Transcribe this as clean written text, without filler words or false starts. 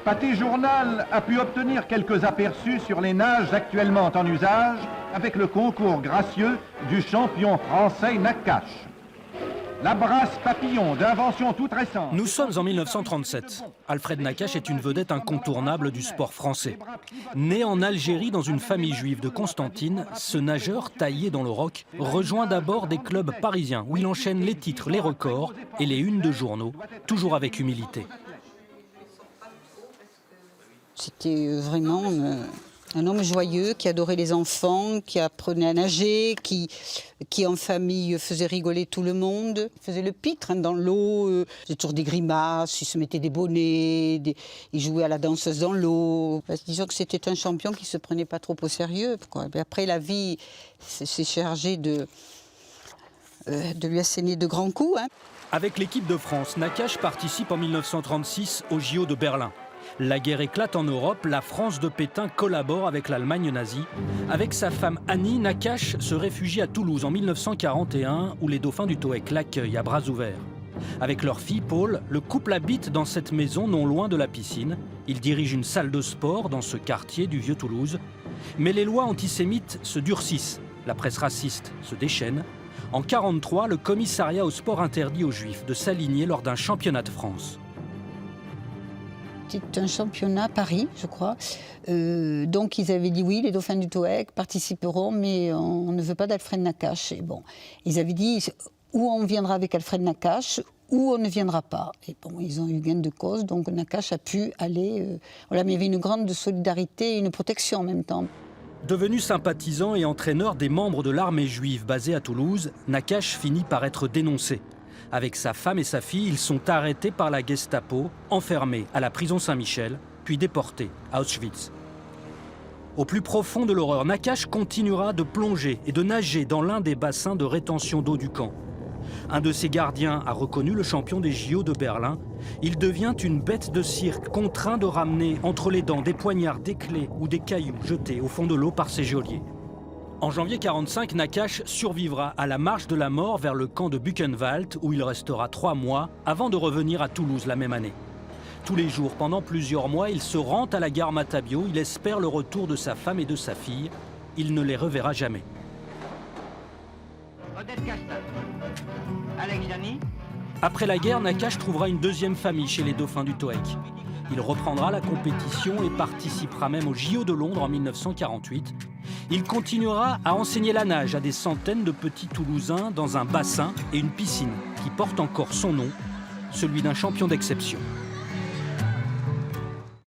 Pâté Journal a pu obtenir quelques aperçus sur les nages actuellement en usage avec le concours gracieux du champion français Nakache. La brasse papillon d'invention toute récente. Nous sommes en 1937. Alfred Nakache est une vedette incontournable du sport français. Né en Algérie dans une famille juive de Constantine, ce nageur taillé dans le roc rejoint d'abord des clubs parisiens où il enchaîne les titres, les records et les unes de journaux, toujours avec humilité. C'était vraiment un homme joyeux qui adorait les enfants, qui apprenait à nager, qui en famille faisait rigoler tout le monde. Il faisait le pitre dans l'eau, il faisait toujours des grimaces, il se mettait des bonnets, il jouait à la danseuse dans l'eau. Disons que c'était un champion qui ne se prenait pas trop au sérieux, quoi. Mais après, la vie s'est chargée de lui asséner de grands coups. Avec l'équipe de France, Nakache participe en 1936 aux JO de Berlin. La guerre éclate en Europe, la France de Pétain collabore avec l'Allemagne nazie. Avec sa femme Annie, Nakache se réfugie à Toulouse en 1941 où les dauphins du TOEC l'accueillent à bras ouverts. Avec leur fille Paul, le couple habite dans cette maison non loin de la piscine. Ils dirigent une salle de sport dans ce quartier du vieux Toulouse. Mais les lois antisémites se durcissent, la presse raciste se déchaîne. En 1943, le commissariat au sport interdit aux Juifs de s'aligner lors d'un championnat de France. C'était un championnat à Paris, je crois. Donc ils avaient dit oui, les dauphins du TOEC participeront, mais on ne veut pas d'Alfred Nakache. Et bon, ils avaient dit ou on viendra avec Alfred Nakache, ou on ne viendra pas. Et bon, ils ont eu gain de cause, donc Nakache a pu aller. Voilà, mais il y avait une grande solidarité et une protection en même temps. Devenu sympathisant et entraîneur des membres de l'armée juive basée à Toulouse, Nakache finit par être dénoncé. Avec sa femme et sa fille, ils sont arrêtés par la Gestapo, enfermés à la prison Saint-Michel, puis déportés à Auschwitz. Au plus profond de l'horreur, Nakache continuera de plonger et de nager dans l'un des bassins de rétention d'eau du camp. Un de ses gardiens a reconnu le champion des JO de Berlin. Il devient une bête de cirque, contraint de ramener entre les dents des poignards, des clés ou des cailloux jetés au fond de l'eau par ses geôliers. En janvier 1945, Nakache survivra à la marche de la mort vers le camp de Buchenwald, où il restera 3 mois, avant de revenir à Toulouse la même année. Tous les jours, pendant plusieurs mois, il se rend à la gare Matabio, il espère le retour de sa femme et de sa fille. Il ne les reverra jamais. Après la guerre, Nakache trouvera une deuxième famille chez les dauphins du TOEC. Il reprendra la compétition et participera même aux JO de Londres en 1948. Il continuera à enseigner la nage à des centaines de petits Toulousains dans un bassin et une piscine qui portent encore son nom, celui d'un champion d'exception.